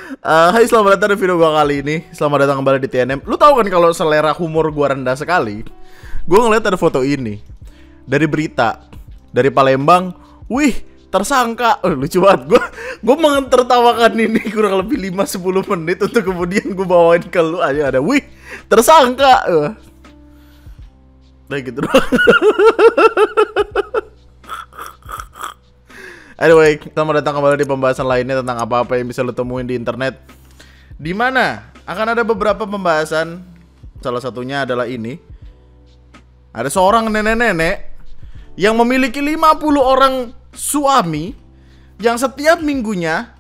Hai, selamat datang di video gua kali ini. Selamat datang kembali di TNM. Lu tahu kan kalau selera humor gua rendah sekali? Gua ngeliat ada foto ini dari berita dari Palembang. Wih, tersangka. Lucu banget. Gua mentertawakan ini kurang lebih 5-10 menit untuk kemudian gua bawain ke lu aja ada. Wih, tersangka. Nah gitu doang. Anyway, selamat datang kembali di pembahasan lainnya tentang apa-apa yang bisa lo temuin di internet. Di mana akan ada beberapa pembahasan. Salah satunya adalah ini. Ada seorang nenek-nenek yang memiliki 50 orang suami, yang setiap minggunya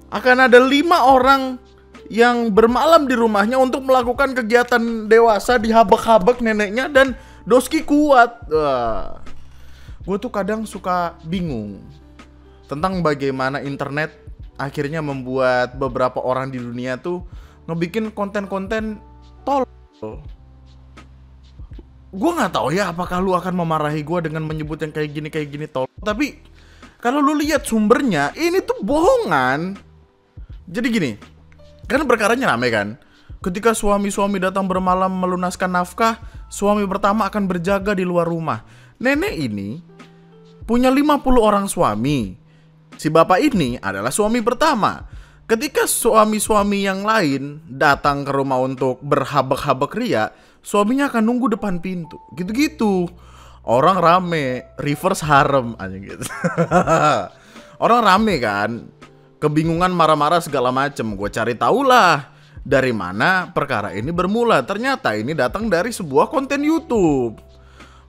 akan ada 5 orang yang bermalam di rumahnya untuk melakukan kegiatan dewasa, dihabek-habek neneknya, dan doski kuat. Gue tuh kadang suka bingung tentang bagaimana internet akhirnya membuat beberapa orang di dunia tuh ngebikin konten-konten tolol. Gue nggak tahu ya apakah lu akan memarahi gue dengan menyebut yang kayak gini tolol. Tapi kalau lu lihat sumbernya, ini tuh bohongan. Jadi gini, kan perkaranya rame kan. Ketika suami-suami datang bermalam melunaskan nafkah, suami pertama akan berjaga di luar rumah. Nenek ini punya 50 orang suami. Si bapak ini adalah suami pertama. Ketika suami-suami yang lain datang ke rumah untuk berhabek-habek ria, suaminya akan nunggu depan pintu. Gitu-gitu. Orang rame, reverse harem aja gitu. Orang rame kan, kebingungan, marah-marah segala macem. Gue cari tahulah dari mana perkara ini bermula. Ternyata ini datang dari sebuah konten YouTube.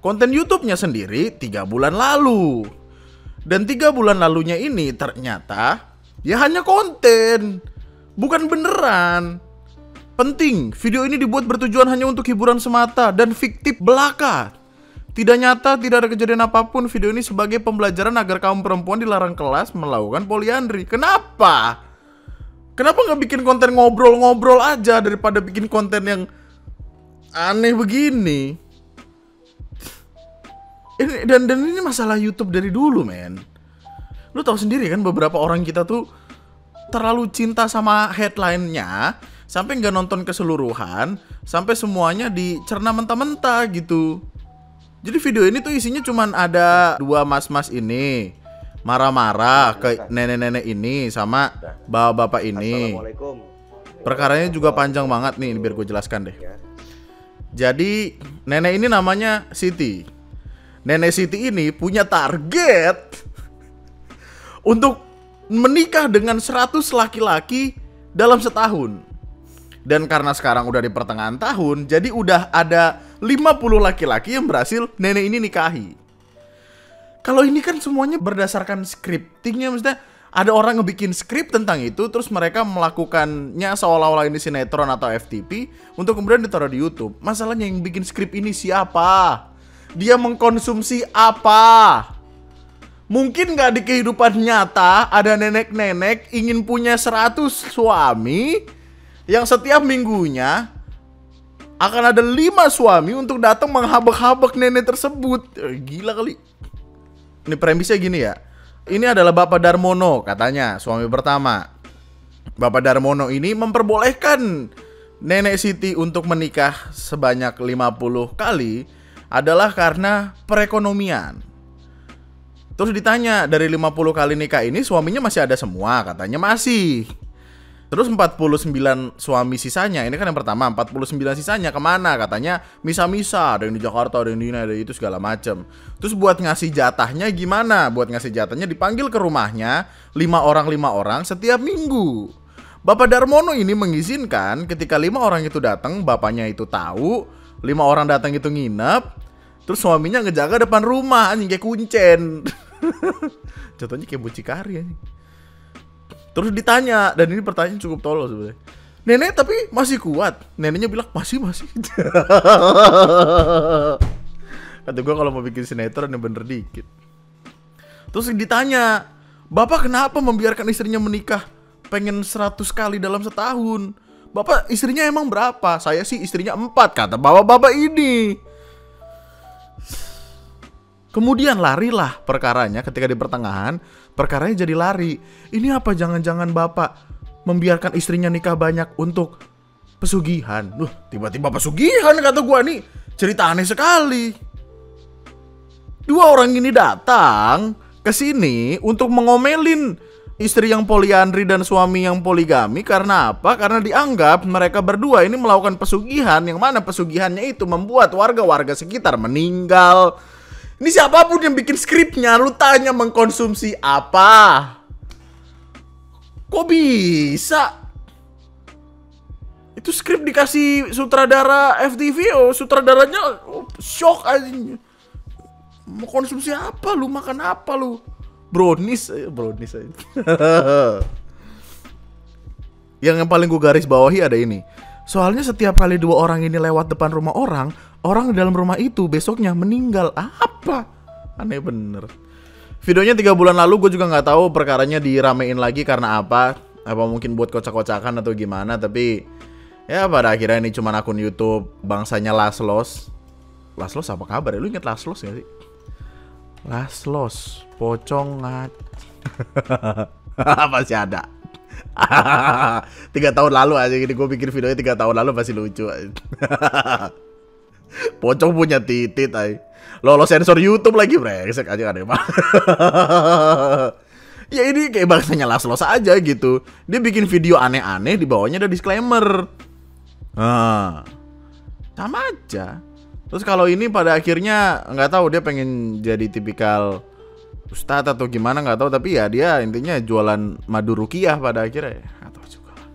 Konten YouTube-nya sendiri 3 bulan lalu. Dan 3 bulan lalunya ini ternyata ya hanya konten, bukan beneran. Penting, video ini dibuat bertujuan hanya untuk hiburan semata dan fiktif belaka. Tidak nyata, tidak ada kejadian apapun. Video ini sebagai pembelajaran agar kaum perempuan dilarang kelas melakukan poliandri. Kenapa? Kenapa nggak bikin konten ngobrol-ngobrol aja daripada bikin konten yang aneh begini? Dan ini masalah YouTube dari dulu, men. Lu tahu sendiri kan, beberapa orang kita tuh terlalu cinta sama headline-nya sampai nggak nonton keseluruhan, sampai semuanya dicerna mentah-mentah gitu. Jadi video ini tuh isinya cuman ada 2 mas-mas ini marah-marah ke nenek-nenek ini sama bapak-bapak ini. Perkaranya juga panjang banget nih, biar gue jelaskan deh. Jadi nenek ini namanya Siti. Nenek Siti ini punya target untuk menikah dengan 100 laki-laki dalam setahun. Dan karena sekarang udah di pertengahan tahun, jadi udah ada 50 laki-laki yang berhasil nenek ini nikahi. Kalau ini kan semuanya berdasarkan scriptingnya, maksudnya ada orang ngebikin skrip tentang itu, terus mereka melakukannya seolah-olah ini sinetron atau FTP untuk kemudian ditaruh di YouTube. Masalahnya yang bikin skrip ini siapa? Dia mengkonsumsi apa? Mungkin gak di kehidupan nyata ada nenek-nenek ingin punya 100 suami yang setiap minggunya akan ada 5 suami untuk datang menghabek-habek nenek tersebut. Gila kali. Ini premisnya gini ya. Ini adalah Bapak Darmono katanya, suami pertama. Bapak Darmono ini memperbolehkan Nenek Siti untuk menikah sebanyak 50 kali adalah karena perekonomian. Terus ditanya, dari 50 kali nikah ini suaminya masih ada semua? Katanya masih. Terus 49 suami sisanya, ini kan yang pertama, 49 sisanya kemana? Katanya misa-misa, ada yang di Jakarta, ada yang di ini, ada itu segala macem. Terus buat ngasih jatahnya gimana? Buat ngasih jatahnya dipanggil ke rumahnya 5 orang setiap minggu. Bapak Darmono ini mengizinkan ketika 5 orang itu datang, bapaknya itu tahu, 5 orang datang itu nginep, terus suaminya ngejaga depan rumah, anjing kayak kuncen. Contohnya kayak mucikari anjing. Terus ditanya, dan ini pertanyaan cukup tolol sebenarnya. Nenek tapi masih kuat? Neneknya bilang masih. Kata gue kalau mau bikin sinetron yang bener dikit. Terus ditanya, Bapak kenapa membiarkan istrinya menikah pengen 100 kali dalam setahun? Bapak istrinya emang berapa? Saya sih istrinya 4, kata bapak-bapak ini. Kemudian larilah perkaranya ketika di pertengahan, perkaranya jadi lari. Ini apa jangan-jangan bapak membiarkan istrinya nikah banyak untuk pesugihan. Tiba-tiba pesugihan kata gua nih. Cerita aneh sekali. Dua orang ini datang ke sini untuk mengomelin istri yang poliandri dan suami yang poligami. Karena apa? Karena dianggap mereka berdua ini melakukan pesugihan, yang mana pesugihannya itu membuat warga-warga sekitar meninggal. Ini siapapun yang bikin skripnya, lu tanya mengkonsumsi apa? Kok bisa? Itu skrip dikasih sutradara FTV, sutradaranya shock aja. Mau konsumsi apa lu? Makan apa lu? Brownies aja. Yang paling gue garis bawahi ada ini. Soalnya setiap kali dua orang ini lewat depan rumah orang di dalam rumah itu besoknya meninggal. Apa? Aneh bener. Videonya 3 bulan lalu, gue juga nggak tahu perkaranya diramein lagi karena apa. Apa mungkin buat kocak-kocakan atau gimana. Tapi ya pada akhirnya ini cuma akun YouTube bangsanya Laslos. Laslos apa kabar ya? Lu inget Laslos gak sih? Laslos, pocong masih ada. 3 tahun lalu aja gini, gue bikin videonya 3 tahun lalu masih lucu. Pocong punya titit aja. Lolos sensor YouTube lagi, brengsek aja kan emang. Ya ini kayak bangsanya Laslos aja gitu. Dia bikin video aneh-aneh, di bawahnya ada disclaimer. Sama aja. Terus kalau ini pada akhirnya nggak tahu dia pengen jadi tipikal ustadz atau gimana nggak tahu, tapi ya dia intinya jualan madu ruqyah pada akhirnya ya. Nggak tahu juga lah.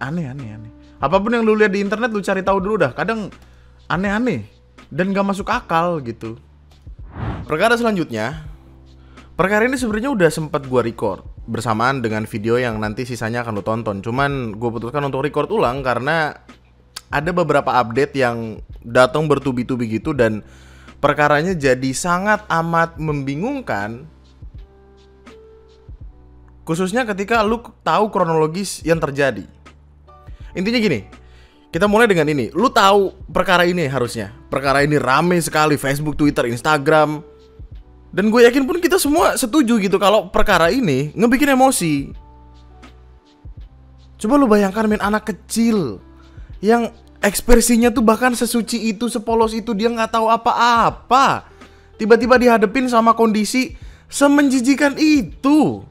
Aneh. Apapun yang lu lihat di internet lu cari tahu dulu dah. Kadang aneh-aneh dan nggak masuk akal gitu. Perkara selanjutnya, perkara ini sebenarnya udah sempat gua record bersamaan dengan video yang nanti sisanya akan lu tonton. Cuman gue putuskan untuk record ulang karena ada beberapa update yang datang bertubi-tubi gitu dan perkaranya jadi sangat amat membingungkan. Khususnya ketika lu tahu kronologis yang terjadi. Intinya gini, kita mulai dengan ini. Lu tahu perkara ini harusnya. Perkara ini rame sekali Facebook, Twitter, Instagram. Dan gue yakin pun kita semua setuju gitu kalau perkara ini ngebikin emosi. Coba lu bayangkan main anak kecil yang ekspresinya tuh bahkan sesuci itu, sepolos itu, dia nggak tahu apa-apa. Tiba-tiba dihadapin sama kondisi semenjijikan itu.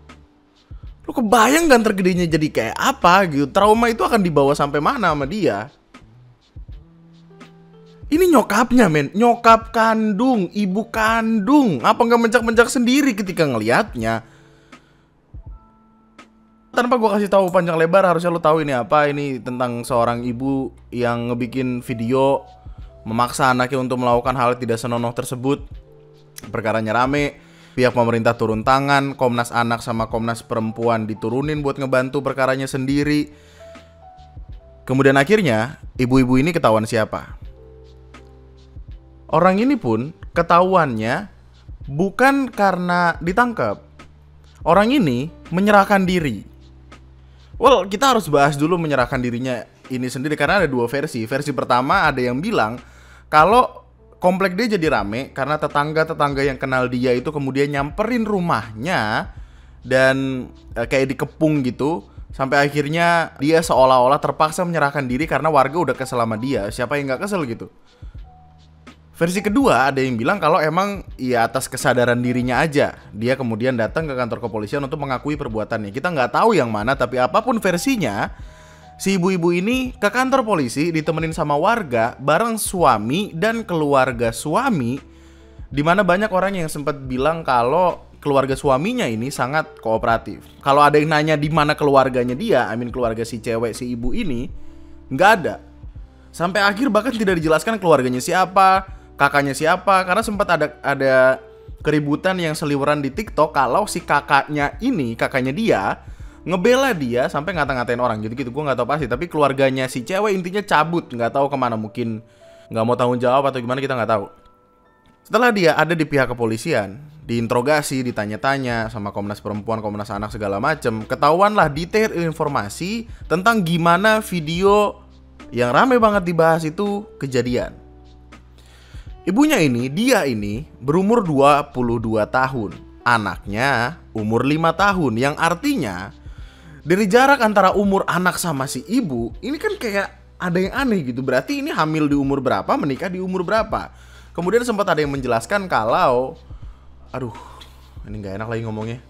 Lu kebayang gak tergedenya jadi kayak apa gitu. Trauma itu akan dibawa sampai mana sama dia. Ini nyokapnya men, nyokap kandung, ibu kandung. Apa nggak mencak-mencak sendiri ketika ngelihatnya? Tanpa gue kasih tahu panjang lebar, harusnya lo tahu ini apa. Ini tentang seorang ibu yang ngebikin video memaksa anaknya untuk melakukan hal tidak senonoh tersebut. Perkaranya rame, pihak pemerintah turun tangan, Komnas Anak sama Komnas Perempuan diturunin buat ngebantu perkaranya sendiri. Kemudian akhirnya ibu-ibu ini ketahuan siapa. Orang ini pun ketahuannya bukan karena ditangkap. Orang ini menyerahkan diri. Well, kita harus bahas dulu menyerahkan dirinya ini sendiri karena ada dua versi. Versi pertama ada yang bilang kalau komplek dia jadi rame karena tetangga-tetangga yang kenal dia itu kemudian nyamperin rumahnya dan kayak dikepung gitu. Sampai akhirnya dia seolah-olah terpaksa menyerahkan diri karena warga udah kesel sama dia. Siapa yang gak kesel gitu? Versi kedua ada yang bilang kalau emang ya atas kesadaran dirinya aja dia kemudian datang ke kantor kepolisian untuk mengakui perbuatannya. Kita nggak tahu yang mana, tapi apapun versinya, si ibu-ibu ini ke kantor polisi ditemenin sama warga bareng suami dan keluarga suami, dimana banyak orang yang sempat bilang kalau keluarga suaminya ini sangat kooperatif. Kalau ada yang nanya di mana keluarganya dia, keluarga si cewek si ibu ini, nggak ada. Sampai akhir bahkan tidak dijelaskan keluarganya siapa, kakaknya siapa, karena sempat ada keributan yang seliweran di TikTok kalau si kakaknya dia ngebela dia sampai ngata-ngatain orang gitu-gitu. Gue nggak tahu pasti, tapi keluarganya si cewek intinya cabut, nggak tahu kemana, mungkin nggak mau tanggung jawab atau gimana, kita nggak tahu. Setelah dia ada di pihak kepolisian, diinterogasi, ditanya-tanya sama Komnas Perempuan, Komnas Anak segala macem, ketahuanlah detail informasi tentang gimana video yang rame banget dibahas itu kejadian. Ibunya dia ini berumur 22 tahun. Anaknya umur 5 tahun. Yang artinya Dari jarak antara umur anak sama si ibu, ini kan kayak ada yang aneh gitu. Berarti ini hamil di umur berapa, menikah di umur berapa. Kemudian sempat ada yang menjelaskan kalau, aduh, ini gak enak lagi ngomongnya.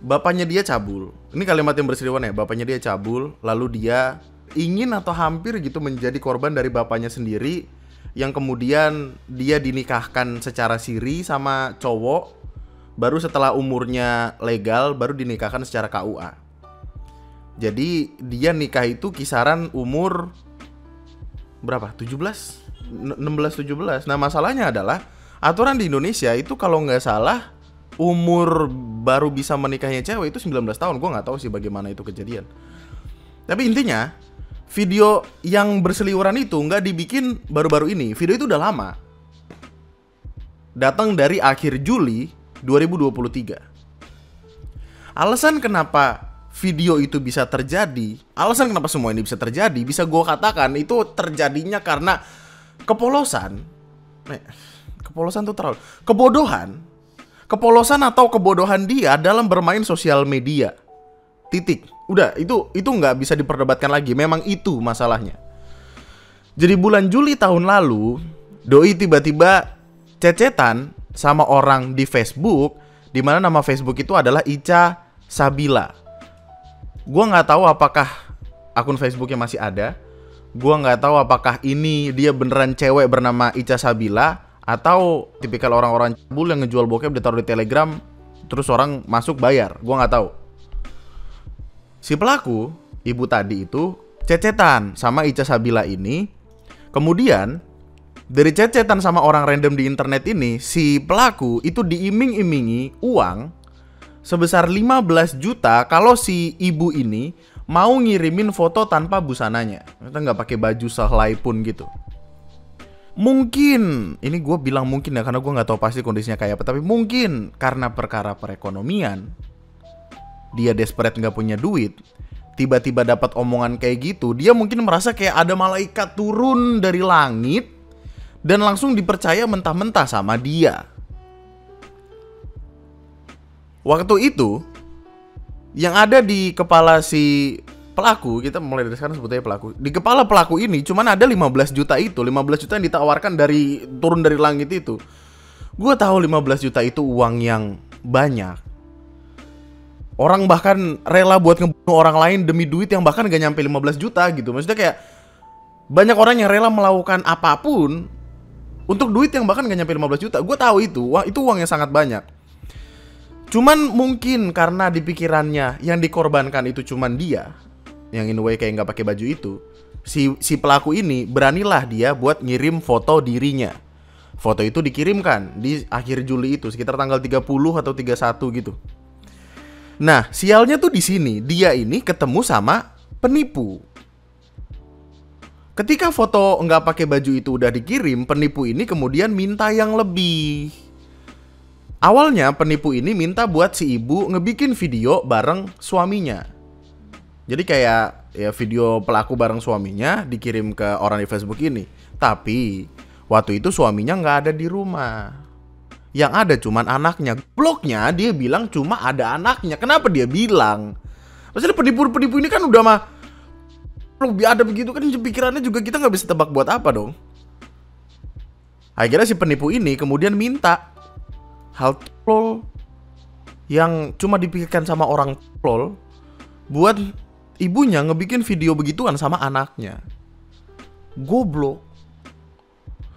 Bapaknya dia cabul. Ini kalimat yang berseliweran ya. Bapaknya dia cabul, lalu dia ingin atau hampir gitu menjadi korban dari bapaknya sendiri, yang kemudian dia dinikahkan secara siri sama cowok. Baru setelah umurnya legal, baru dinikahkan secara KUA. Jadi dia nikah itu kisaran umur berapa? 17? 16-17. Nah masalahnya adalah aturan di Indonesia itu kalau nggak salah umur baru bisa menikahnya cewek itu 19 tahun. Gue nggak tahu sih bagaimana itu kejadian. Tapi intinya video yang berseliweran itu nggak dibikin baru-baru ini. Video itu udah lama. Datang dari akhir Juli 2023. Alasan kenapa video itu bisa terjadi, alasan kenapa semua ini bisa terjadi, bisa gue katakan itu terjadinya karena kepolosan. Kepolosan tuh terlalu kepolosan atau kebodohan dia dalam bermain sosial media. Titik. Udah, itu nggak bisa diperdebatkan lagi. Memang itu masalahnya. Jadi bulan Juli tahun lalu, doi tiba-tiba cecetan sama orang di Facebook, di mana nama Facebook itu adalah Ica Sabila. Gua nggak tahu apakah akun Facebooknya masih ada. Gua nggak tahu apakah ini dia beneran cewek bernama Ica Sabila atau tipikal orang-orang cabul yang ngejual bokep ditaruh di Telegram terus orang masuk bayar. Gua nggak tahu. Si pelaku, ibu tadi itu cecetan sama Ica Sabila ini. Kemudian dari cecetan sama orang random di internet ini, si pelaku itu diiming-imingi uang sebesar 15 juta kalau si ibu ini mau ngirimin foto tanpa busananya. Kita nggak pakai baju sehelai pun gitu. Mungkin, ini gue bilang mungkin ya karena gue nggak tahu pasti kondisinya kayak apa. Tapi mungkin karena perkara perekonomian, dia desperate nggak punya duit, tiba-tiba dapat omongan kayak gitu, dia mungkin merasa kayak ada malaikat turun dari langit dan langsung dipercaya mentah-mentah sama dia. Waktu itu, yang ada di kepala si pelaku, kita mulai dari sekarang sebutnya pelaku. Di kepala pelaku ini cuman ada 15 juta itu. 15 juta yang ditawarkan turun dari langit itu. Gue tahu 15 juta itu uang yang banyak. Orang bahkan rela buat ngebunuh orang lain demi duit yang bahkan gak nyampe 15 juta gitu. Maksudnya kayak banyak orang yang rela melakukan apapun untuk duit yang bahkan gak nyampe 15 juta. Gue tahu itu uang yang sangat banyak. Cuman mungkin karena di pikirannya yang dikorbankan itu cuman dia, yang in a way kayak nggak pakai baju itu, si pelaku ini beranilah dia buat ngirim foto dirinya. Foto itu dikirimkan di akhir Juli itu, sekitar tanggal 30 atau 31 gitu. Nah, sialnya tuh di sini, dia ini ketemu sama penipu. Ketika foto nggak pakai baju itu udah dikirim, penipu ini kemudian minta yang lebih. Awalnya penipu ini minta buat si ibu ngebikin video bareng suaminya. Jadi kayak ya video pelaku bareng suaminya dikirim ke orang di Facebook ini. Tapi waktu itu suaminya nggak ada di rumah. Yang ada cuman anaknya. Blognya dia bilang cuma ada anaknya. Kenapa dia bilang? Maksudnya penipu-penipu ini kan udah mah lebih ada begitu kan, pikirannya juga kita nggak bisa tebak buat apa dong. Akhirnya si penipu ini kemudian minta hal tolol yang cuma dipikirkan sama orang tolol buat ibunya ngebikin video begituan sama anaknya. Goblok.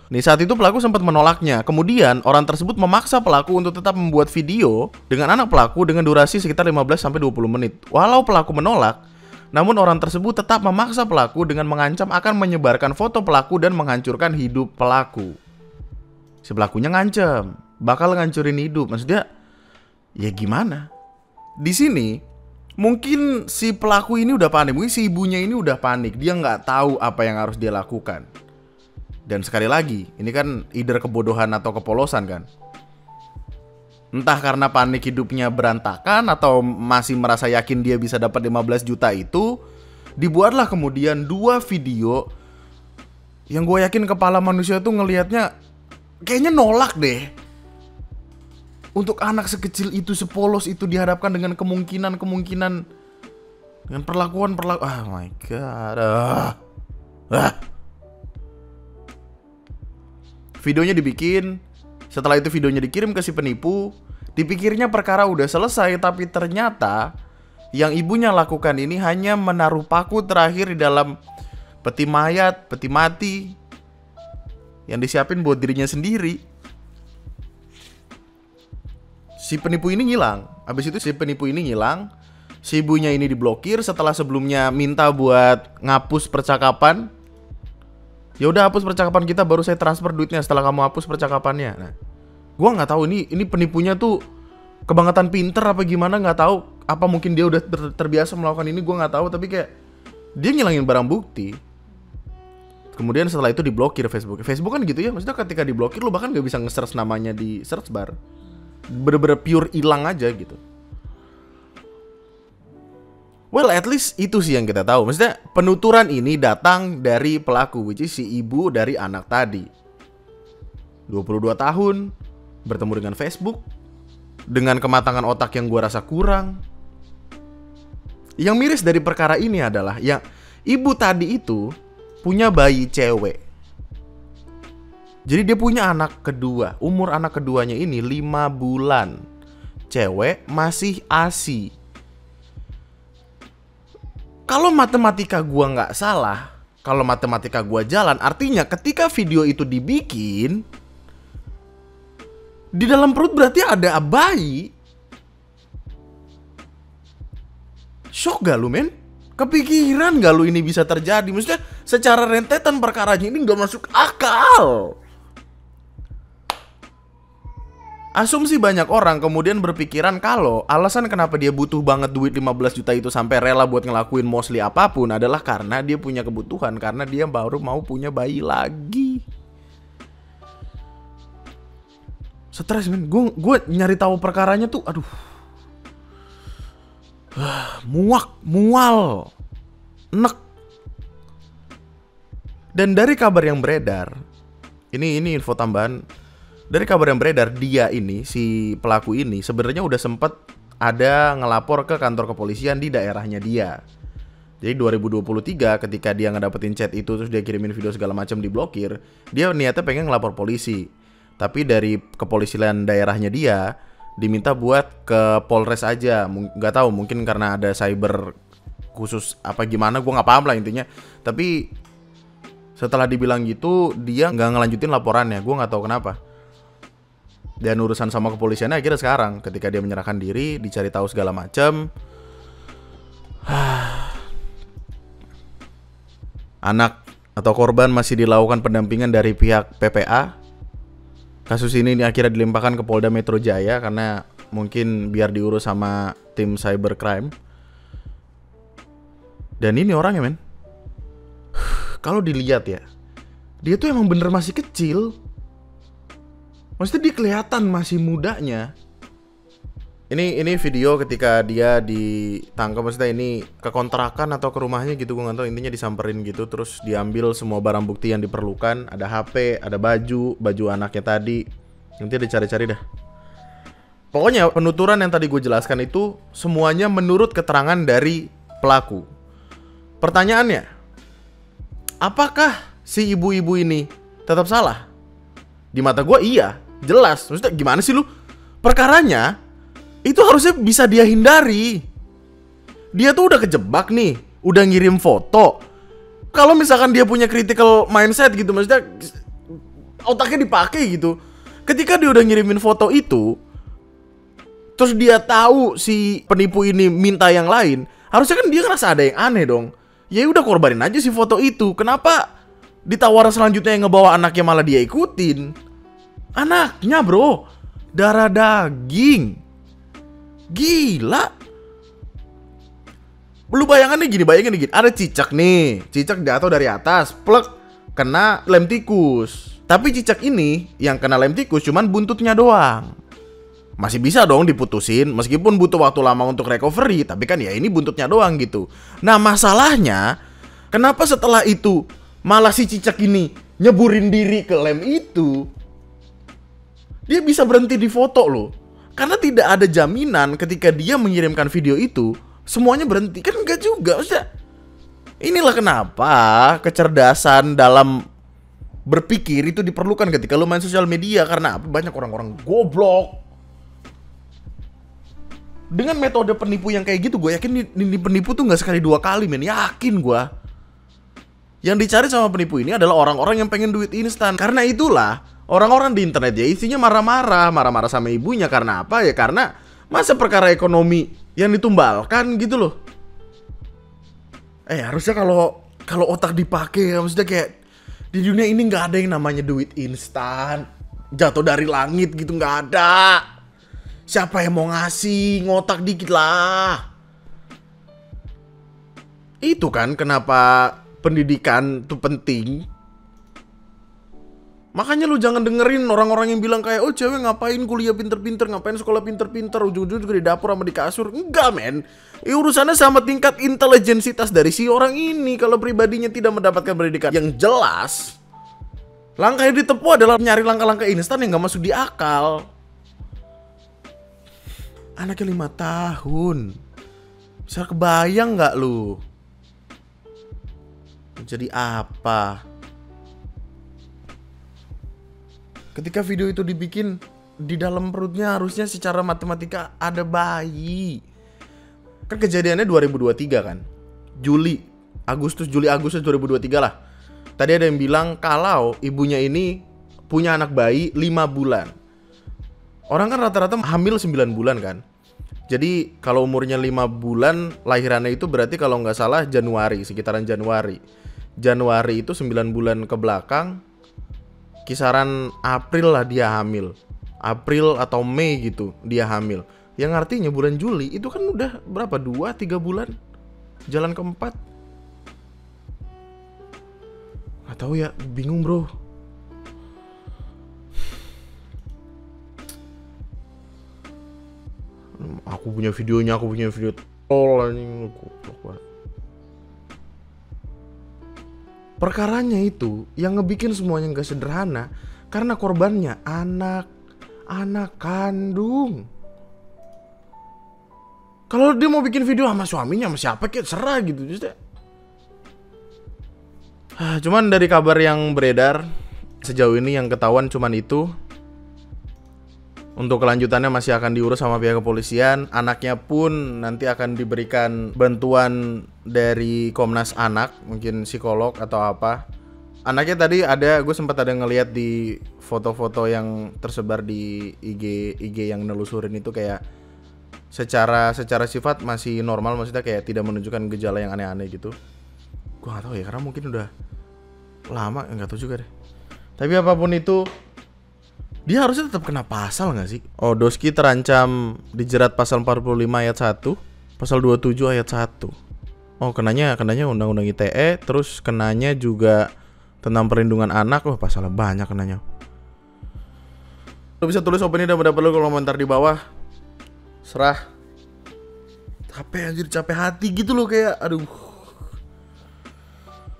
Nih saat itu pelaku sempat menolaknya. Kemudian orang tersebut memaksa pelaku untuk tetap membuat video dengan anak pelaku dengan durasi sekitar 15-20 menit. Walau pelaku menolak, namun orang tersebut tetap memaksa pelaku dengan mengancam akan menyebarkan foto pelaku dan menghancurkan hidup pelaku. Si pelakunya ngancam bakal ngancurin hidup. Maksudnya ya gimana? Di sini mungkin si pelaku ini udah panik. Mungkin si ibunya ini udah panik. Dia nggak tahu apa yang harus dia lakukan. Dan sekali lagi, ini kan either kebodohan atau kepolosan kan. Entah karena panik hidupnya berantakan atau masih merasa yakin dia bisa dapat 15 juta itu, dibuatlah kemudian 2 video yang gue yakin kepala manusia tuh ngelihatnya kayaknya nolak deh. Untuk anak sekecil itu, sepolos itu dihadapkan dengan kemungkinan Dengan perlakuan oh my god. Videonya dibikin. Setelah itu videonya dikirim ke si penipu. Dipikirnya perkara udah selesai, tapi ternyata yang ibunya lakukan ini hanya menaruh paku terakhir di dalam peti mayat, peti mati yang disiapin buat dirinya sendiri. Si penipu ini ngilang. Habis itu si penipu ini ngilang. Si ibunya ini diblokir setelah sebelumnya minta buat ngapus percakapan. Ya udah, hapus percakapan kita, baru saya transfer duitnya setelah kamu hapus percakapannya. Nah, gua nggak tahu ini penipunya tuh kebangetan pinter apa gimana, nggak tahu. Apa mungkin dia udah terbiasa melakukan ini, gua nggak tahu. Tapi kayak dia ngilangin barang bukti. Kemudian setelah itu diblokir Facebook. Facebook kan gitu ya, maksudnya ketika diblokir lu bahkan nggak bisa nge-search namanya di search bar. Bener-bener pure hilang aja gitu. Well, at least itu sih yang kita tahu. Maksudnya penuturan ini datang dari pelaku, which is si ibu dari anak tadi. 22 tahun, bertemu dengan Facebook, dengan kematangan otak yang gua rasa kurang. Yang miris dari perkara ini adalah yang ibu tadi itu punya bayi cewek. Jadi dia punya anak kedua. Umur anak keduanya ini 5 bulan. Cewek masih ASI. Kalau matematika gua nggak salah, kalau matematika gua jalan, artinya ketika video itu dibikin, di dalam perut berarti ada bayi. Shock gak lu, men? Kepikiran gak lu ini bisa terjadi? Maksudnya secara rentetan perkaranya ini nggak masuk akal. Asumsi banyak orang kemudian berpikiran kalau alasan kenapa dia butuh banget duit 15 juta itu sampai rela buat ngelakuin mostly apapun adalah karena dia punya kebutuhan, karena dia baru mau punya bayi lagi. Stres, men. Gue nyari tahu perkaranya tuh, aduh, mual, enek. Dan dari kabar yang beredar, ini info tambahan. Dari kabar yang beredar, dia ini, si pelaku ini sebenarnya udah sempet ada ngelapor ke kantor kepolisian di daerahnya dia. Jadi 2023 ketika dia ngedapetin chat itu terus dia kirimin video segala macam diblokir, dia niatnya pengen ngelapor polisi. Tapi dari kepolisian daerahnya dia diminta buat ke Polres aja. Nggak tahu, mungkin karena ada cyber khusus apa gimana, gue nggak paham lah intinya. Tapi setelah dibilang gitu, dia nggak ngelanjutin laporannya. Gue nggak tahu kenapa. Dan urusan sama kepolisiannya akhirnya sekarang ketika dia menyerahkan diri, dicari tahu segala macam. Anak atau korban masih dilakukan pendampingan dari pihak PPA. Kasus ini akhirnya dilimpahkan ke Polda Metro Jaya karena mungkin biar diurus sama tim cybercrime. Dan ini orangnya, men, kalau dilihat ya, dia tuh emang bener masih kecil. Maksudnya dia kelihatan masih mudanya. Ini video ketika dia ditangkap, maksudnya ini ke kontrakan atau ke rumahnya gitu, gue nggak tahu, intinya disamperin gitu, terus diambil semua barang bukti yang diperlukan, ada HP, ada baju anaknya tadi. Nanti dicari-cari dah. Pokoknya penuturan yang tadi gue jelaskan itu semuanya menurut keterangan dari pelaku. Pertanyaannya, apakah si ibu-ibu ini tetap salah? Di mata gue iya, jelas. Maksudnya gimana sih lu? Perkaranya itu harusnya bisa dia hindari. Dia tuh udah kejebak nih, udah ngirim foto. Kalau misalkan dia punya critical mindset gitu, maksudnya otaknya dipakai gitu. Ketika dia udah ngirimin foto itu, terus dia tahu si penipu ini minta yang lain, harusnya kan dia ngerasa ada yang aneh dong. Ya udah, korbanin aja si foto itu. Kenapa di tawaran selanjutnya yang ngebawa anaknya malah dia ikutin? Anaknya, bro, darah daging. Gila. Lu bayangin gini, ada cicak nih, cicak jatuh dari atas, plek, kena lem tikus. Tapi cicak ini yang kena lem tikus cuman buntutnya doang. Masih bisa dong diputusin, meskipun butuh waktu lama untuk recovery, tapi kan ya ini buntutnya doang gitu. Nah masalahnya, kenapa setelah itu malah si cicak ini nyeburin diri ke lem itu? Dia bisa berhenti di foto loh. Karena tidak ada jaminan ketika dia mengirimkan video itu semuanya berhenti. Kan enggak juga. Maksudnya, inilah kenapa kecerdasan dalam berpikir itu diperlukan ketika lu main sosial media. Karena apa? Banyak orang-orang goblok. Dengan metode penipu yang kayak gitu, gue yakin ini penipu tuh nggak sekali dua kali, men. Yakin gue. Yang dicari sama penipu ini adalah orang-orang yang pengen duit instan. Karena itulah orang-orang di internet ya isinya marah-marah sama ibunya. Karena apa ya? Karena masa perkara ekonomi yang ditumbalkan gitu loh. Harusnya kalau otak dipakai, maksudnya kayak di dunia ini nggak ada yang namanya duit instan jatuh dari langit gitu, nggak ada. Siapa yang mau ngasih? Ngotak dikit lah. Itu kan kenapa pendidikan tuh penting. Makanya lu jangan dengerin orang-orang yang bilang kayak, oh cewek ngapain kuliah pinter-pinter, ngapain sekolah pinter-pinter, ujung-ujung juga di dapur sama di kasur. Enggak, men. Urusannya sama tingkat intelijensitas dari si orang ini. Kalau pribadinya tidak mendapatkan pendidikan yang jelas, langkah yang ditempuh adalah nyari langkah-langkah instan yang gak masuk di akal. Anaknya 5 tahun. Bisa kebayang gak lu? Jadi apa? Ketika video itu dibikin, di dalam perutnya harusnya secara matematika ada bayi. Kan kejadiannya 2023 kan? Juli Agustus 2023 lah. Tadi ada yang bilang kalau ibunya ini punya anak bayi 5 bulan. Orang kan rata-rata hamil 9 bulan kan. Jadi kalau umurnya 5 bulan, lahirannya itu berarti kalau nggak salah Januari, sekitaran Januari. Januari itu 9 bulan ke belakang, kisaran April lah dia hamil. April atau Mei gitu dia hamil. Yang artinya bulan Juli itu kan udah berapa? 2-3 bulan. Jalan ke-4. Gak tahu ya, bingung bro. Aku punya videonya, aku punya video tol anjing, goblok banget. Perkaranya itu yang ngebikin semuanya gak sederhana karena korbannya anak kandung. Kalau dia mau bikin video sama suaminya, sama siapa kayak serah gitu. Cuman dari kabar yang beredar sejauh ini yang ketahuan cuman itu. Untuk kelanjutannya masih akan diurus sama pihak kepolisian. Anaknya pun nanti akan diberikan bantuan dari Komnas Anak, mungkin psikolog atau apa. Anaknya tadi ada, gue sempat ada ngeliat di foto-foto yang tersebar di IG yang nelusurin itu kayak secara sifat masih normal, maksudnya kayak tidak menunjukkan gejala yang aneh-aneh gitu. Gue gak tahu ya, karena mungkin udah lama, nggak tahu juga deh. Tapi apapun itu, dia harusnya tetap kena pasal gak sih? Oh, Doski terancam dijerat pasal 45 ayat 1, pasal 27 ayat 1. Oh, kenanya undang-undang ITE, terus kenanya juga tentang perlindungan anak. Oh, pasalnya banyak kenanya. Lu bisa tulis opini dan pendapat lu kalau komentar di bawah. Serah. Capek anjir, capek hati gitu loh kayak aduh.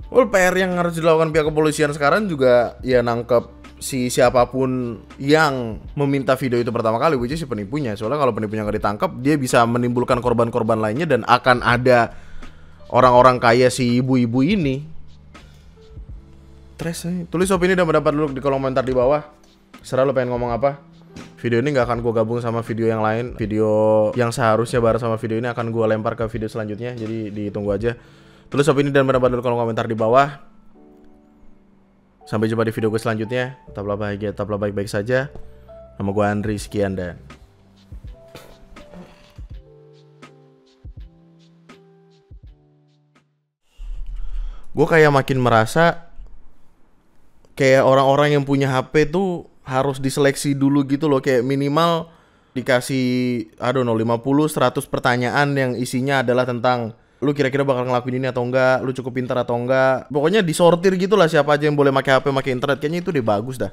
Well, PR yang harus dilakukan pihak kepolisian sekarang juga ya nangkep si siapapun yang meminta video itu pertama kali, which is si penipunya. Soalnya kalau penipunya nggak ditangkap, dia bisa menimbulkan korban-korban lainnya dan akan ada orang-orang kaya si ibu-ibu ini. Tulis opini dan pendapat lu di kolom komentar di bawah. Serah lu pengen ngomong apa. Video ini nggak akan gue gabung sama video yang lain. Video yang seharusnya bareng sama video ini akan gue lempar ke video selanjutnya. Jadi ditunggu aja. Tulis opini dan pendapat lu di kolom komentar di bawah. Sampai jumpa di video gue selanjutnya. Tetaplah bahagia, tetaplah baik-baik saja. Nama gue Andri, sekian dan gue kayak makin merasa kayak orang-orang yang punya HP tuh harus diseleksi dulu gitu loh. Kayak minimal dikasih, I don't know, 50-100 pertanyaan yang isinya adalah tentang lu kira-kira bakal ngelakuin ini atau enggak, lu cukup pintar atau enggak. Pokoknya disortir gitu lah siapa aja yang boleh pakai HP, pakai internet. Kayaknya itu deh bagus dah.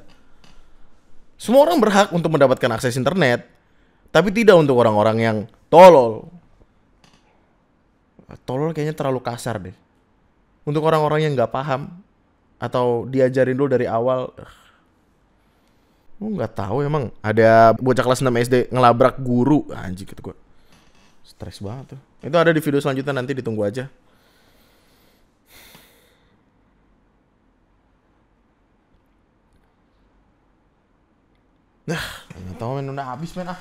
Semua orang berhak untuk mendapatkan akses internet, tapi tidak untuk orang-orang yang tolol. Tolol kayaknya terlalu kasar deh. Untuk orang-orang yang nggak paham atau diajarin dulu dari awal. Lu nggak tahu emang ada bocah kelas 6 SD ngelabrak guru, anjing gitu gue. Stres banget tuh. Itu ada di video selanjutnya, nanti ditunggu aja. Nah, nggak tahu men, udah habis men ah.